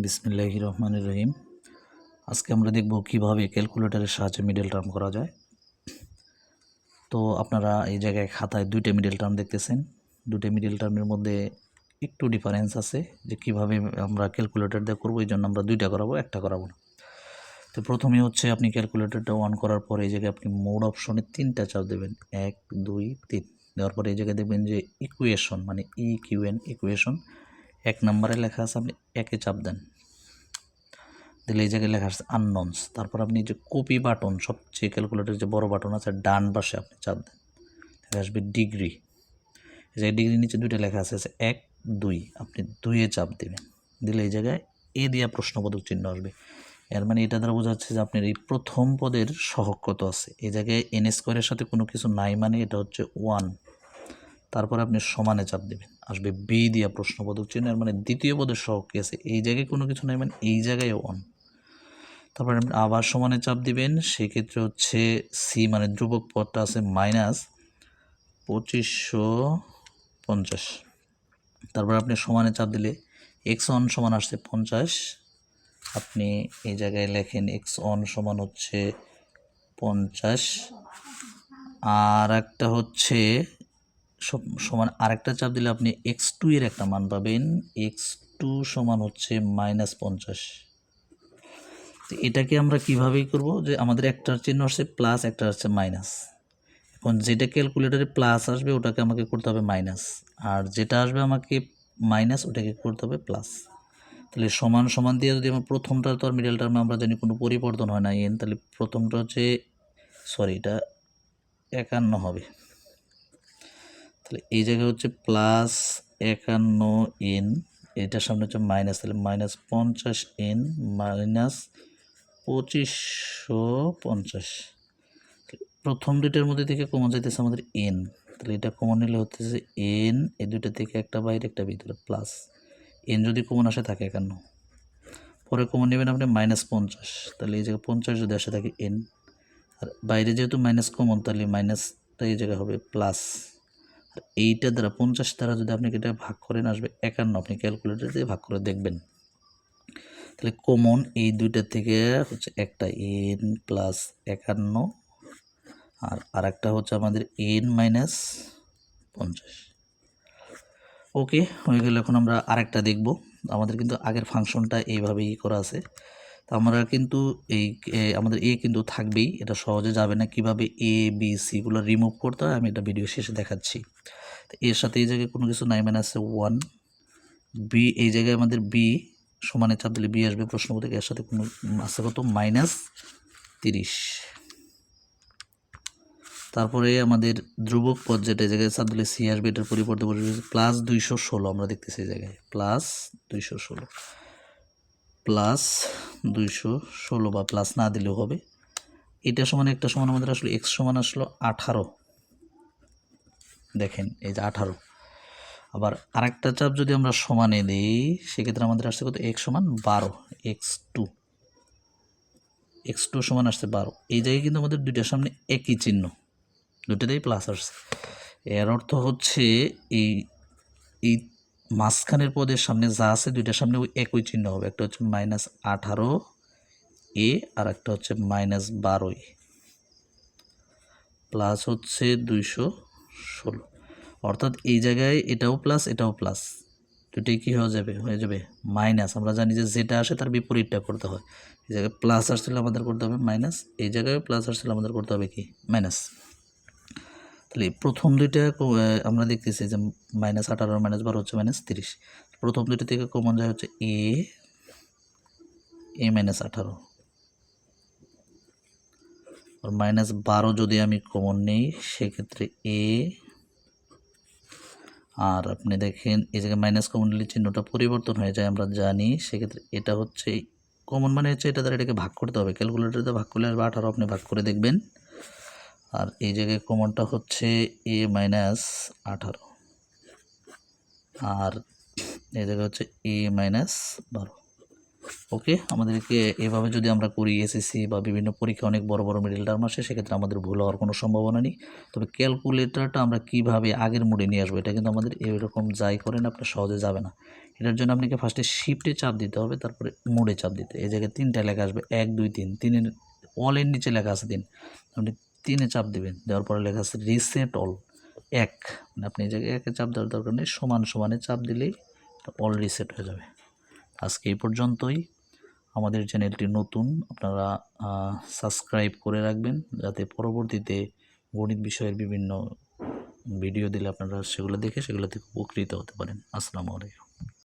বিসমিল্লাহির রহমানির রহিম। আজকে আমরা দেখব কিভাবে ক্যালকুলেটরের সাহায্যে মিডল টার্ম করা যায়। তো আপনারা এই জায়গায় খাতায় দুইটা মিডল টার্ম দেখতেছেন। দুটো মিডল টার্মের মধ্যে একটু ডিফারেন্স আছে, যে কিভাবে আমরা ক্যালকুলেটর দিয়ে করবো। এই জন্য আমরা দুইটা করাবো, একটা করাবো না। তো প্রথমে হচ্ছে আপনি ক্যালকুলেটরটা অন করার পরে এই জায়গায় আপনি মোড অপশনে 3টা চাপ দেবেন, 1 2 3। দেওয়ার পরে এই জায়গায় দেখবেন যে ইকুয়েশন মানে ইকুয়েশন 1 নম্বরে লেখা আছে, আপনি একে চাপ দেন। দিলে এই জায়গায় লেখা আছে আননোনস। তারপর আপনি যে কপি বাটন, সবচেয়ে ক্যালকুলেটরের যে বড় বাটন আছে ডান পাশে আপনি চাপ দেন, লেখা আসবে ডিগ্রি। এই জায়গায় ডিগ্রির নিচে দুইটা লেখা আছে 1 2, আপনি 2-এ চাপ দেবেন। দিলে এই জায়গায় এ দিয়া প্রশ্নবোধক চিহ্ন আসবে। এর মানে এটা দ্বারা বোঝা যাচ্ছে যে আপনার এই প্রথম পদের সহগ কত আছে। এই জায়গায় এন স্কোয়ারের সাথে কোনো কিছু নাই, মানে এটা হচ্ছে 1। তারপর আপনি সমানে চাপ দেবেন, আসবে বি দিয়া প্রশ্নবোধক চিহ্ন। এর মানে দ্বিতীয় পদের সহগ কি আছে, এই জায়গায় কোনো কিছু নাই, মানে এই জায়গায় 1। তারপরে আপনি আবার সমানে চাপ দিবেন, সেক্ষেত্রে হচ্ছে সি মানে ধ্রুবক পদটা আছে -2550। তারপর আপনি সমানে চাপ দিলে x1 সমান আসছে 50। আপনি এই জায়গায় লেখেন x1 সমান হচ্ছে 50। আর একটা হচ্ছে সমান আরেকটা চাপ দিলে আপনি x2 এর একটা মান পাবেন, x2 সমান হচ্ছে -50। তো এটাকে আমরা কিভাবেই করব, যে আমাদের একটার চিহ্ন আসছে প্লাস, একটা আসছে মাইনাস। এখন যেটা ক্যালকুলেটরে প্লাস আসবে ওটাকে আমাকে করতে হবে মাইনাস, আর যেটা আসবে আমাকে মাইনাস ওটাকে করতে হবে প্লাস। তাহলে সমান সমান দিয়ে যদি আমরা প্রথমটা, তো আর মিডল টার্মে আমরা জানি কোনো পরিবর্তন হয় না এন, তাহলে প্রথমটা হচ্ছে এটা 51 হবে। তাহলে এই জায়গায় হচ্ছে +51n, এটার সামনে হচ্ছে মাইনাস, তাহলে -50n -2550। প্রথম দুইটার মধ্যে থেকে কমন যাইতেছে আমাদের এন, তাহলে এটা কমন নিলে হচ্ছে এন, এই দুইটা থেকে একটা বাইরে একটা ভিতরে প্লাস এন, যদি কমন আসে থাকে 51। পরে কমন নেবেন আপনি -50, তাহলে এই জায়গায় 50 যদি আসে থাকে এন, আর বাইরে যেহেতু মাইনাস কমন, তাহলে মাইনাসটা এই জায়গায় হবে প্লাস। আর এইটা দ্বারা 50 দ্বারা যদি আপনি এটা ভাগ করেন আসবে 51। আপনি ক্যালকুলেটর দিয়ে ভাগ করে দেখবেন। তাহলে কমন এই দুইটা থেকে হচ্ছে একটা এন প্লাস 51, আর আরেকটা হচ্ছে আমাদের n -50। ওকে, হয়ে গেল। এখন আমরা আরেকটা দেখব। আমাদের কিন্তু আগের ফাংশনটা এইভাবেই করা আছে। তো আমরা কিন্তু আমাদের এ কিন্তু থাকবেই, এটা সহজে যাবে না। কিভাবে এ বি সিগুলো রিমুভ করতে হয় আমি এটা ভিডিও শেষে দেখাচ্ছি। তো এর সাথে এই জায়গায় কোনো কিছু নাই, মানে আছে 1। বি, এই জায়গায় আমাদের বি সমানে চাপ দিলে বি আসবে প্রশ্নবোধক। এর সাথে কোনো আছে কত, -30। তারপরে আমাদের ধ্রুবক পদ যেটা জায়গায় চাপ দিলে সি আসবে, এটার পরিবর্তে বসবে +216। আমরা দেখতেছি এই জায়গায় +216 বা প্লাস না দিলেও হবে। এটা সমান একটা সমান আমাদের আসলে এক্স সমান আসলো 18। দেখেন এই যে 18। আবার আরেকটা চাপ যদি আমরা সমানে দিই, সেক্ষেত্রে আমাদের আসছে কত, এক্স সমান 12, x2 সমান আসছে 12। এই জায়গায় কিন্তু আমাদের দুইটার সামনে একই চিহ্ন, দুটোতেই প্লাস আসছে। এর অর্থ হচ্ছে এই এই মাঝখানের পদের সামনে যা আছে দুইটার সামনে ওই একই চিহ্ন হবে। একটা হচ্ছে -18a, আর একটা হচ্ছে -12a, প্লাস হচ্ছে 216। অর্থাৎ এই জায়গায় এটাও প্লাস এটাও প্লাস, দুটোই কী হয়ে যাবে মাইনাস। আমরা জানি যে যেটা আসে তার বিপরীতটা করতে হয়। এই জায়গায় প্লাস আসছিল আমাদের করতে হবে মাইনাস, এই জায়গায় প্লাস আসছিল আমাদের করতে হবে কি, মাইনাস। তাহলে প্রথম দুইটা আমরা দেখতেছি যে -18 -12 হচ্ছে -30। প্রথম দুইটা থেকে কমন যায় হচ্ছে a -18, আর -12 যদি আমি কমন নেই সেক্ষেত্রে a। আর আপনি দেখেন এই জায়গায় মাইনাস কমন নিলে চিহ্নটা পরিবর্তন হয়ে যায় আমরা জানি। সেক্ষেত্রে এটা হচ্ছে কমন, মানে হচ্ছে এটা দ্বারা এটাকে ভাগ করতে হবে। ক্যালকুলেটরে ভাগ করলে আসবে 18, আপনি ভাগ করে দেখবেন। আর এই জায়গায় কমনটা হচ্ছে a -18, আর এই জায়গায় হচ্ছে a -12। ওকে, আমাদেরকে এভাবে যদি আমরা করি এসএসসি বা বিভিন্ন পরীক্ষা অনেক বড় বড় মিডল টার্ম আসে, সেক্ষেত্রে আমাদের ভুল হওয়ার কোনো সম্ভাবনা নেই। তবে ক্যালকুলেটরটা আমরা কিভাবে আগের মোডে নিয়ে আসবো, এটা কিন্তু আমাদের এরকম যাই করেন আপনার সহজে যাবে না। এটার জন্য আপনাকে ফার্স্টে শিফটে চাপ দিতে হবে, তারপরে মোডে চাপ দিতে। এই জায়গায় 3টা লেখা আসবে 1 2 3, 3-এর অলের নিচে লেখা আছে 3, আপনি 3-এ চাপ দেবেন। দেওয়ার পরে লেখা আছে রিসেট অল 1, মানে আপনি এই জায়গায় 1-এ চাপ দেওয়ার দরকার নেই, সমানে চাপ দিলেই অল রিসেট হয়ে যাবে। আজকে এই পর্যন্তই। আমাদের চ্যানেলটি নতুন, আপনারা সাবস্ক্রাইব করে রাখবেন যাতে পরবর্তীতে গণিত বিষয়ের বিভিন্ন ভিডিও দিলে আপনারা সেগুলো দেখে সেগুলো থেকে উপকৃত হতে পারেন। আসসালামু আলাইকুম।